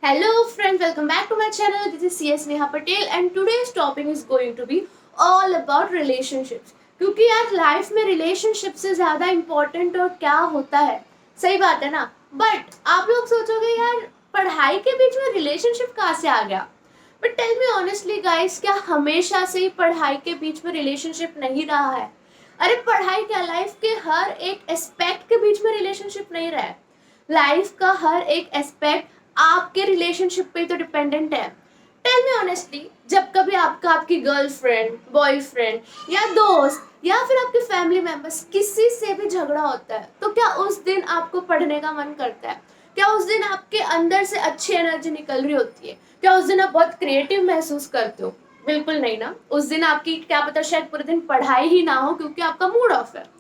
Hello friends, welcome back to my channel. This is CS Neha Patel and today's topic is going to be all about relationships. क्योंकि यार life में relationship से ज़्यादा important और क्या होता है, सही बात है ना। बट आप लोग सोचोगे यार पढ़ाई के बीच में रिलेशनशिप कहाँ से आ गया। But tell me honestly guys, क्या हमेशा से ही पढ़ाई के बीच में रिलेशनशिप नहीं रहा है? अरे पढ़ाई क्या, लाइफ के हर एक एस्पेक्ट के बीच में रिलेशनशिप नहीं रहा है। लाइफ का हर एक एस्पेक्ट आपके रिलेशनशिप पे तो डिपेंडेंट है। टेल मी ऑनेस्टली, जब कभी आपकी गर्लफ्रेंड, बॉयफ्रेंड या दोस्त या फिर आपके फैमिली मेंबर्स किसी से भी झगड़ा होता है तो क्या उस दिन आपको पढ़ने का मन करता है? क्या उस दिन आपके अंदर से अच्छी एनर्जी निकल रही होती है? क्या उस दिन आप बहुत क्रिएटिव महसूस करते हो? बिल्कुल नहीं ना। उस दिन आपकी क्या पता शायद पूरे दिन पढ़ाई ही ना हो क्योंकि आपका मूड ऑफ है।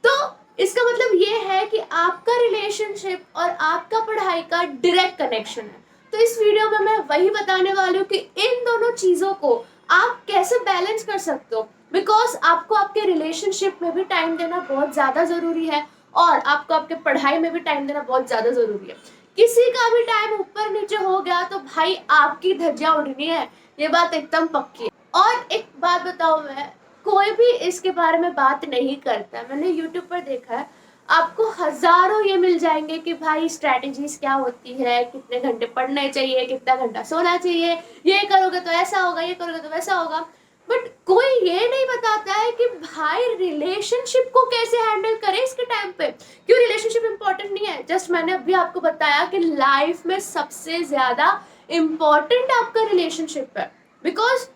तो इसका मतलब ये है कि आपका रिलेशनशिप और आपका पढ़ाई का डायरेक्ट कनेक्शन है। तो इस वीडियो में मैं वही बताने वाली हूँ कि इन दोनों चीज़ों को आप कैसे बैलेंस कर सकते हो, बिकॉज आपको आपके रिलेशनशिप में भी टाइम देना बहुत ज़्यादा ज़रूरी है और आपको आपके पढ़ाई में भी टाइम देना बहुत ज़्यादा ज़रूरी है। किसी का भी टाइम ऊपर नीचे हो गया तो भाई आपकी धज्जियां उड़नी है, ये बात एकदम पक्की है। और एक बात बताओ, मैं कोई भी इसके बारे में बात नहीं करता। मैंने यूट्यूब पर देखा है, आपको हजारों ये मिल जाएंगे कि भाई स्ट्रैटेजीज क्या होती है, कितने घंटे पढ़ने चाहिए, कितना घंटा सोना चाहिए, ये करोगे तो ऐसा होगा, ये करोगे तो वैसा होगा। बट कोई ये नहीं बताता है कि भाई रिलेशनशिप को कैसे हैंडल करें इसके टाइम पे। क्यों रिलेशनशिप इंपॉर्टेंट नहीं है? जस्ट मैंने अभी आपको बताया कि लाइफ में सबसे ज्यादा इम्पोर्टेंट आपका रिलेशनशिप है। बिकॉज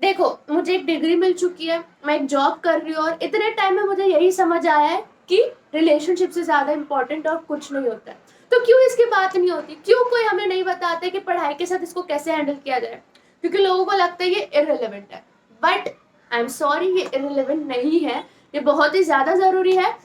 देखो, मुझे एक डिग्री मिल चुकी है, मैं एक जॉब कर रही हूँ और इतने टाइम में मुझे यही समझ आया है कि रिलेशनशिप से ज्यादा इम्पोर्टेंट और कुछ नहीं होता है। तो क्यों इसकी बात नहीं होती? क्यों कोई हमें नहीं बताता कि पढ़ाई के साथ इसको कैसे हैंडल किया जाए? क्योंकि लोगों को लगता है ये इररिलेवेंट है। बट आई एम सॉरी, ये इररिलेवेंट नहीं है, ये बहुत ही ज्यादा जरूरी है।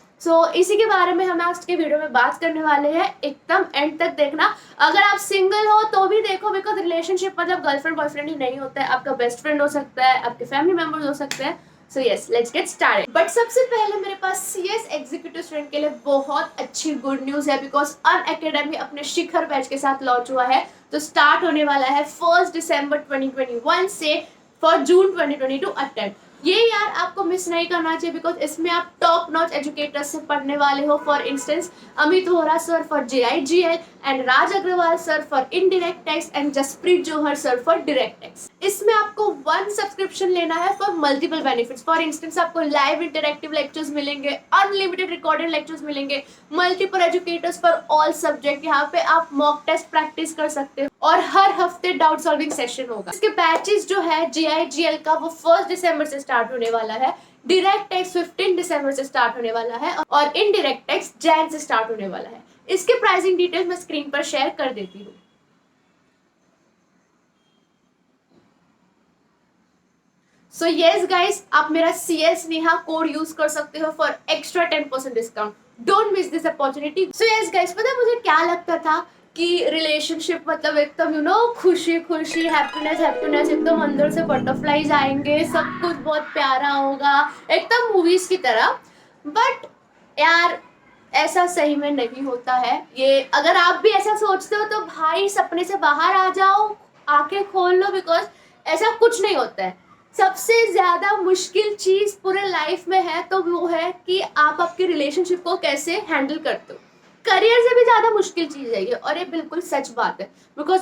इसी के बारे में हम आज के वीडियो में बात करने वाले हैं। एकदम एंड तक देखना। अगर आप सिंगल हो तो भी देखो, बिकॉज रिलेशनशिप मतलब गर्लफ्रेंड बॉयफ्रेंड ही नहीं होता है, आपका बेस्ट फ्रेंड हो सकता है, आपके फैमिली मेंबर्स हो सकते हैं। So yes, let's get started. But सबसे पहले मेरे पास सीएस एग्जीक्यूटिव स्टूडेंट के लिए बहुत अच्छी गुड न्यूज है, बिकॉज अनअकैडमी अपने शिखर बैच के साथ लॉन्च हुआ है। तो स्टार्ट होने वाला है 1 दिसंबर 2021 से फॉर जून 2022 अटेंड। ये यार आपको मिस नहीं करना चाहिए, बिकॉज इसमें आप टॉप नॉच एजुकेटर्स से पढ़ने वाले हो। For instance Amit Vora sir for JIGL and Raj Agarwal sir for indirect tax and Jaspreet Johar sir for direct tax. इसमें आपको 1 सब्सक्रिप्शन लेना है for multiple benefits. For instance आपको लाइव इंटरेक्टिव लेक्चर्स मिलेंगे, अनलिमिटेड रिकॉर्डेड लेक्चर्स मिलेंगे, multiple educators for all subject. यहाँ पे आप मॉक टेस्ट प्रैक्टिस कर सकते हो और हर हफ्ते डाउट सॉल्विंग सेशन होगा। इसके बैचेस जो है JIGL का वो 1 दिसंबर से स्टार्ट होने वाला है, डायरेक्ट टैक्स 15 दिसंबर से स्टार्ट होने वाला है और इनडायरेक्ट टैक्स जैन से स्टार्ट होने वाला है। इसके प्राइसिंग डिटेल्स मैं स्क्रीन पर शेयर कर देती हूँ। सो यस गाइस, आप मेरा CS नेहा कोड यूज कर सकते हो for extra 10% discount. Don't miss this opportunity. So yes guys, पता है मुझे क्या लगता था कि रिलेशनशिप मतलब एकदम खुशी खुशी, हैप्पीनेस हैप्पीनेस, एकदम अंदर से बटरफ्लाईज आएंगे, सब कुछ बहुत प्यारा होगा, एकदम मूवीज की तरह। बट यार ऐसा सही में नहीं होता है। ये अगर आप भी ऐसा सोचते हो तो भाई सपने से बाहर आ जाओ, आंखें खोल लो, बिकॉज ऐसा कुछ नहीं होता है। सबसे ज्यादा मुश्किल चीज पूरे लाइफ में है तो वो है कि आप आपके रिलेशनशिप को कैसे हैंडल करते हो। करियर से भी ज्यादा मुश्किल चीज है ये, और ये बिल्कुल सच बात है। बिकॉज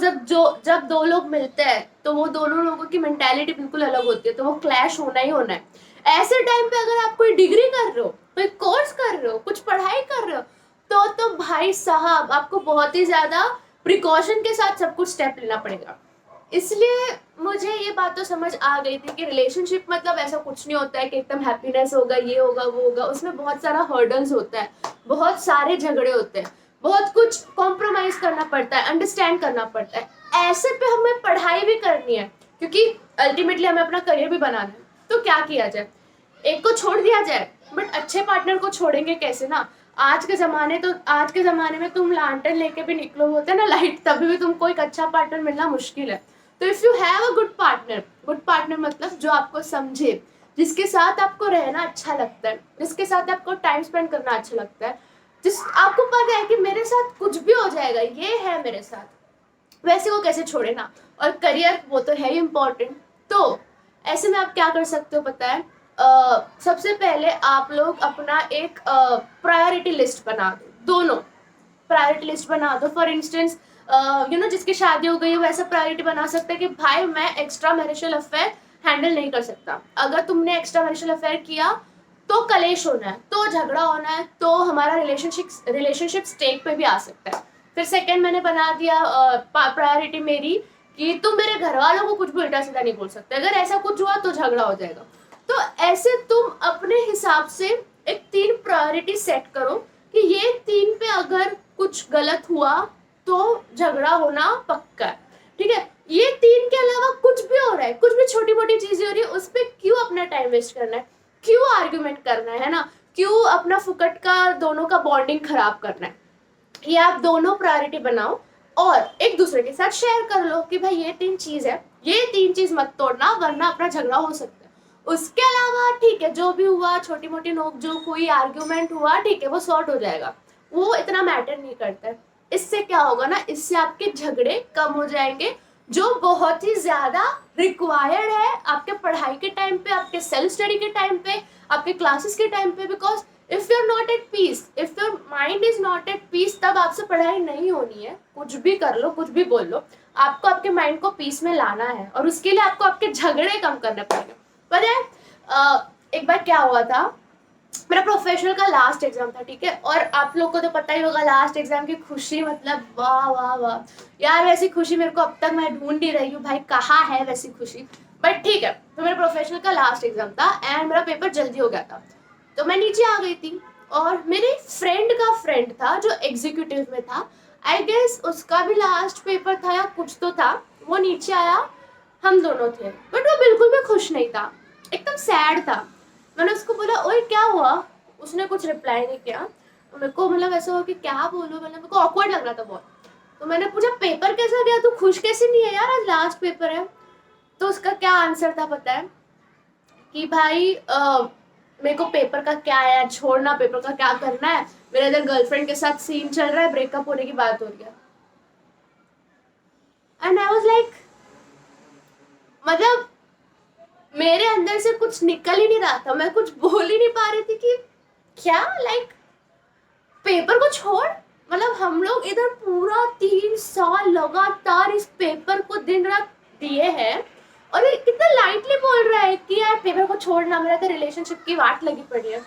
जब दो लोग मिलते हैं तो वो दोनों लोगों की मेंटालिटी बिल्कुल अलग होती है, तो वो क्लैश होना ही होना है। ऐसे टाइम पे अगर आप कोई डिग्री कर रहे हो, कोई कोर्स कर रहे हो, कुछ पढ़ाई कर रहे हो, तो भाई साहब आपको बहुत ही ज्यादा प्रिकॉशन के साथ सब कुछ स्टेप लेना पड़ेगा। इसलिए मुझे ये बात तो समझ आ गई थी कि रिलेशनशिप मतलब ऐसा कुछ नहीं होता है कि एकदम हैप्पीनेस होगा, ये होगा वो होगा। उसमें बहुत सारा हर्डल्स होता है, बहुत सारे झगड़े होते हैं, बहुत कुछ कॉम्प्रोमाइज करना पड़ता है, अंडरस्टैंड करना पड़ता है। ऐसे पे हमें पढ़ाई भी करनी है क्योंकि अल्टीमेटली हमें अपना करियर भी बनाना है। तो क्या किया जाए? एक को छोड़ दिया जाए, बट अच्छे पार्टनर को छोड़ेंगे कैसे ना। आज के जमाने में तुम लालटेन लेके भी निकलो, होते हैं ना लाइट, तभी भी तुमको एक अच्छा पार्टनर मिलना मुश्किल है। तो if you have a good partner मतलब जो आपको समझे, जिसके साथ आपको रहना अच्छा लगता है, जिसके साथ आपको टाइम स्पेंड करना अच्छा लगता है, जिस आपको पता है कि मेरे साथ कुछ भी हो जाएगा, ये है मेरे साथ, वैसे वो कैसे छोड़े ना। और करियर वो तो है ही इम्पोर्टेंट। तो ऐसे में आप क्या कर सकते हो पता है, सबसे पहले आप लोग अपना एक प्रायोरिटी लिस्ट बना दो, दोनों प्रायोरिटी लिस्ट बना दो। फॉर इंस्टेंस जिसकी शादी हो गई है वैसा प्रायोरिटी बना सकते हैं कि भाई मैं एक्स्ट्रा मैरिटल अफेयर हैंडल नहीं कर सकता। अगर तुमने एक्स्ट्रा मैरिटल अफेयर किया तो कलेश होना है, तो झगड़ा होना है, तो हमारा रिलेशनशिप स्टेक पे भी आ सकता है। फिर सेकंड मैंने बना दिया प्रायोरिटी मेरी कि तुम मेरे घर वालों को कुछ भी उल्टा सीधा नहीं बोल सकते, अगर ऐसा कुछ हुआ तो झगड़ा हो जाएगा। तो ऐसे तुम अपने हिसाब से एक 3 प्रायोरिटी सेट करो कि ये 3 पे अगर कुछ गलत हुआ तो झगड़ा होना पक्का है, ठीक है। ये 3 के अलावा कुछ भी हो रहा है, कुछ भी छोटी मोटी चीजें हो रही है, उस पर क्यों अपना टाइम वेस्ट करना है, क्यों आर्ग्यूमेंट करना है ना, क्यों अपना फुकट का दोनों का बॉन्डिंग खराब करना है। ये आप दोनों प्रायोरिटी बनाओ और एक दूसरे के साथ शेयर कर लो कि भाई ये 3 चीज है, ये 3 चीज मत तोड़ना वरना अपना झगड़ा हो सकता है। उसके अलावा ठीक है, जो भी हुआ, छोटी मोटी नोक जोक हुई, आर्ग्यूमेंट हुआ, ठीक है, वो सॉर्ट हो जाएगा, वो इतना मैटर नहीं करता है। इससे क्या होगा ना, इससे आपके झगड़े कम हो जाएंगे, जो बहुत ही ज्यादा रिक्वायर्ड है आपके पढ़ाई के टाइम पे, आपके सेल्फ स्टडी के टाइम पे, आपके क्लासेस के टाइम पे। Because if you are not at peace, if your mind is not at peace, तब आपसे पढ़ाई नहीं होनी है। कुछ भी कर लो, कुछ भी बोल लो, आपको आपके माइंड को पीस में लाना है और उसके लिए आपको आपके झगड़े कम करने पड़ेंगे। पता है एक बार क्या हुआ था, मेरा प्रोफेशनल का लास्ट एग्जाम था, ठीक है। और आप लोग को तो पता ही होगा लास्ट एग्जाम की खुशी, मतलब वाह वाह वाह यार, वैसी खुशी मेरे को अब तक मैं ढूंढ ही रही हूँ भाई, कहाँ है वैसी खुशी। बट ठीक है, तो मेरा प्रोफेशनल का लास्ट एग्जाम था एंड मेरा पेपर जल्दी हो गया था, तो मैं नीचे आ गई थी और मेरे फ्रेंड का फ्रेंड था जो एग्जीक्यूटिव में था, आई गेस उसका भी लास्ट पेपर था या कुछ तो था, वो नीचे आया, हम दोनों थे, बट वो बिल्कुल भी खुश नहीं था, एकदम सैड था। मैंने उसको बोला ओए क्या हुआ, उसने कुछ रिप्लाई नहीं किया। मेरे को मतलब ऐसा हुआ कि क्या बोलूं, मतलब मेरे को ऑकवर्ड लग रहा था बहुत। तो मैंने पूछा पेपर कैसा गया, तू खुश कैसे नहीं है यार, आज लास्ट पेपर है। तो उसका क्या आंसर था पता है कि भाई मेरे को पेपर का क्या है, छोड़ना, पेपर का क्या करना है, मेरे इधर गर्लफ्रेंड के साथ सीन चल रहा है, ब्रेकअप होने की बात हो रही है। एंड आई वाज लाइक, मतलब मेरे अंदर से कुछ निकल ही नहीं रहा था, मैं कुछ बोल ही नहीं पा रही थी कि क्या, लाइक पेपर को छोड़, मतलब हम लोग इधर पूरा 3 साल लगातार इस पेपर को दिन रात दिए हैं और ये कितना लाइटली बोल रहा है कि यार पेपर को छोड़ना, मेरा तो रिलेशनशिप की वाट लगी पड़ी है।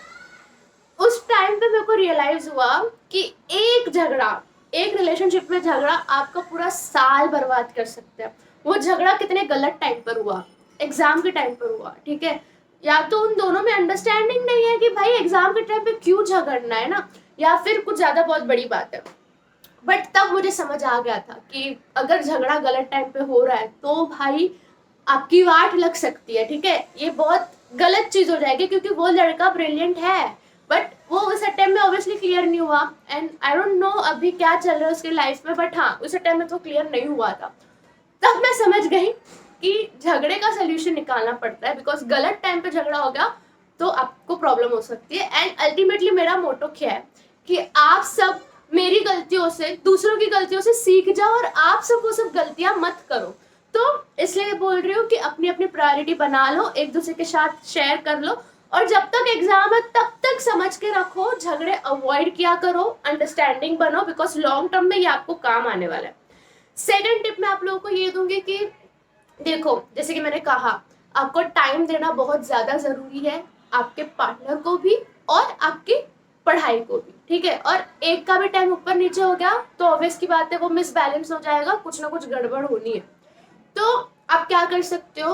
उस टाइम पे मेरे को रियलाइज हुआ कि एक झगड़ा, एक रिलेशनशिप में झगड़ा आपका पूरा साल बर्बाद कर सकता है। वो झगड़ा कितने गलत टाइम पर हुआ, एग्जाम के टाइम पर हुआ, ठीक है। या तो उन दोनों में अंडरस्टैंडिंग नहीं है कि भाई एग्जाम के टाइम पे क्यों झगड़ना है ना, या फिर कुछ ज्यादा बहुत बड़ी बात है। बट तब मुझे समझ आ गया था कि अगर झगड़ा गलत टाइम पे हो रहा है तो भाई आपकी वाट लग सकती है, ठीक है, ये बहुत गलत चीज हो जाएगी, क्योंकि वो लड़का ब्रिलियंट है बट वो उस टाइम में ऑब्वियसली क्लियर नहीं हुआ। एंड आई डोंट नो अभी क्या चल रहा है उसकी लाइफ में, बट हाँ उस टाइम में तो क्लियर नहीं हुआ था। तब मैं समझ गई कि झगड़े का सोल्यूशन निकालना पड़ता है, बिकॉज गलत टाइम पे झगड़ा हो गया तो आपको प्रॉब्लम हो सकती है। एंड अल्टीमेटली मेरा मोटो क्या है कि आप सब मेरी गलतियों से, दूसरों की गलतियों से सीख जाओ और आप सब वो सब गलतियां मत करो। तो इसलिए बोल रही हूँ कि अपनी अपनी प्रायोरिटी बना लो, एक दूसरे के साथ शेयर कर लो, और जब तक एग्जाम है तब तक समझ के रखो, झगड़े अवॉइड किया करो, अंडरस्टैंडिंग बनो, बिकॉज लॉन्ग टर्म में ये आपको काम आने वाला है। सेकेंड टिप मैं आप लोगों को ये दूंगी कि देखो, जैसे कि मैंने कहा, आपको टाइम देना बहुत ज्यादा जरूरी है, आपके पार्टनर को भी और आपकी पढ़ाई को भी, ठीक है। और एक का भी टाइम ऊपर नीचे हो गया तो ऑब्वियस की बात है वो मिसबैलेंस हो जाएगा, कुछ ना कुछ गड़बड़ होनी है। तो आप क्या कर सकते हो,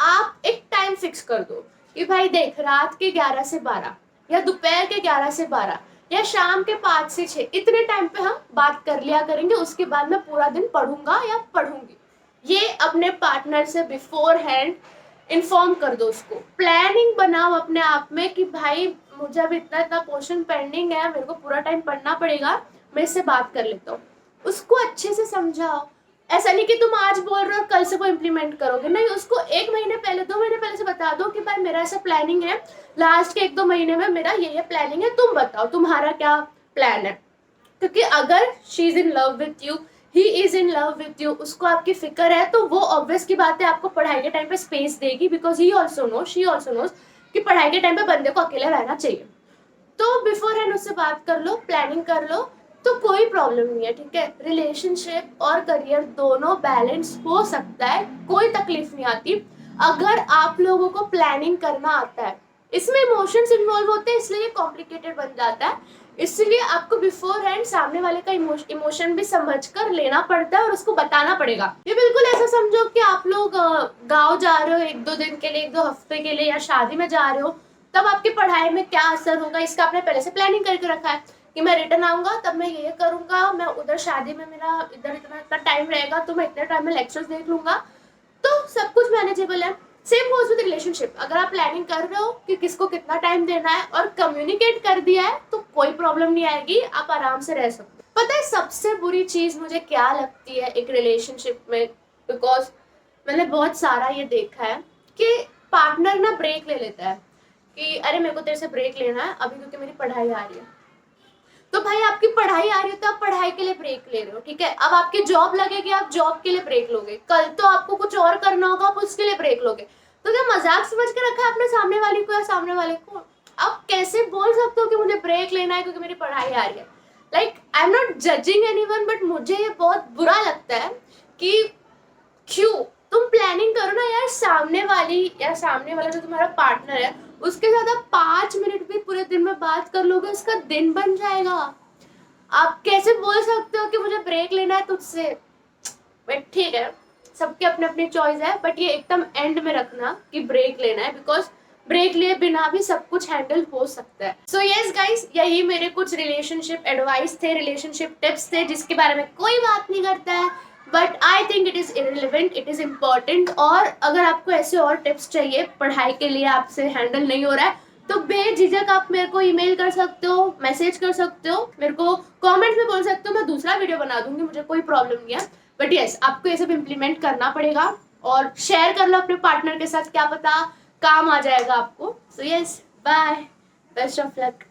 आप एक टाइम फिक्स कर दो कि भाई देख, रात के 11 से 12 या दोपहर के 11 से 12 या शाम के 5 से 6 इतने टाइम पे हम बात कर लिया करेंगे, उसके बाद मैं पूरा दिन पढ़ूंगा या पढ़ूंगी। ये अपने पार्टनर से बिफोर हैंड इन्फॉर्म कर दो, उसको प्लानिंग बनाओ अपने आप में कि भाई मुझे अभी इतना इतना पोर्शन पेंडिंग है, मेरे को पूरा टाइम पढ़ना पड़ेगा, मैं इससे बात कर लेता हूँ। उसको अच्छे से समझाओ, ऐसा नहीं कि तुम आज बोल रहे हो कल से वो इम्प्लीमेंट करोगे, नहीं, उसको 1 महीने पहले, 2 महीने पहले से बता दो कि भाई मेरा ऐसा प्लानिंग है, लास्ट के 1-2 महीने में मेरा ये प्लानिंग है, तुम बताओ तुम्हारा क्या प्लान है। क्योंकि अगर she is in love with you he is in love with you, उसको आपकी फिक्र है, तो वो ऑब्वियस की बात है आपको पढ़ाई के टाइम पे स्पेस देगी, because he also know, she also knows कि पढ़ाई के टाइम पे बंदे को अकेले रहना चाहिए। तो बिफोर हैंड उससे बात कर लो, प्लानिंग कर लो, तो कोई प्रॉब्लम नहीं है, ठीक है। रिलेशनशिप और करियर दोनों बैलेंस हो सकता है, कोई तकलीफ नहीं आती अगर आप लोगों को प्लानिंग करना आता है। इसमें इमोशंस इन्वॉल्व होते हैं, इसलिए कॉम्प्लिकेटेड बन जाता है। इसलिए आपको बिफोर हैंड सामने वाले का इमोशन भी समझ कर लेना पड़ता है और उसको बताना पड़ेगा। ये बिल्कुल ऐसा समझो कि आप लोग गाँव जा रहे हो 1-2 दिन के लिए, 1-2 हफ्ते के लिए, या शादी में जा रहे हो, तब आपकी पढ़ाई में क्या असर होगा इसका आपने पहले से प्लानिंग करके रखा है कि मैं रिटर्न आऊंगा तब मैं ये करूंगा, मैं उधर शादी में मेरा इधर इतना इतना टाइम रहेगा तो मैं इतने टाइम में लेक्चर्स देख लूंगा, तो सब कुछ मैनेजेबल है। सेम गोज विद रिलेशनशिप, अगर आप प्लानिंग कर रहे हो कि किसको कितना टाइम देना है और कम्युनिकेट कर दिया है तो कोई प्रॉब्लम नहीं आएगी, आप आराम से रह सकते हो। पता है सबसे बुरी चीज मुझे क्या लगती है एक रिलेशनशिप में, बिकॉज मैंने बहुत सारा ये देखा है कि पार्टनर ना ब्रेक ले लेता है कि अरे मेरे को तेरे से ब्रेक लेना है अभी क्योंकि मेरी पढ़ाई आ रही है। तो भाई आपकी पढ़ाई आ रही है तो आप पढ़ाई के लिए ब्रेक ले रहे हो, ठीक है। अब आपकी जॉब लगेगी, आप जॉब के लिए ब्रेक लोगे, कल तो आपको कुछ और करना होगा, आप उसके लिए ब्रेक लोगे। तो क्या मजाक समझ के रखा है आपने सामने वाली को या सामने वाले को? आप कैसे बोल सकते हो कि मुझे ब्रेक लेना है क्योंकि मेरी पढ़ाई आ रही है? Like I am not judging anyone, but मुझे ये बहुत बुरा लगता है कि क्यों तुम प्लानिंग करो ना यार, सामने वाली या सामने वाला जो तुम्हारा पार्टनर है उसके साथ आप 5 मिनट भी पूरे दिन में बात कर लोगे, उसका दिन बन जाएगा। आप कैसे बोल सकते हो कि मुझे ब्रेक लेना है तुझसे? बट ठीक है, सबके अपने अपनी चॉइस है, बट ये एकदम एंड में रखना कि ब्रेक लेना है, बिकॉज ब्रेक लिए बिना भी सब कुछ हैंडल हो सकता है। सो यस गाइस, यही मेरे कुछ रिलेशनशिप एडवाइस थे, रिलेशनशिप टिप्स थे जिसके बारे में कोई बात नहीं करता है, but I think it is irrelevant, it is important. और अगर आपको ऐसे और टिप्स चाहिए, पढ़ाई के लिए आपसे हैंडल नहीं हो रहा है, तो बेझिझक आप मेरे को ईमेल कर सकते हो, मैसेज कर सकते हो, मेरे को कमेंट में बोल सकते हो, मैं दूसरा वीडियो बना दूंगी, मुझे कोई प्रॉब्लम नहीं है। बट यस, आपको ये सब इम्प्लीमेंट करना पड़ेगा और शेयर कर लो अपने पार्टनर के साथ, क्या पता काम आ जाएगा आपको। So yes, bye, best of luck.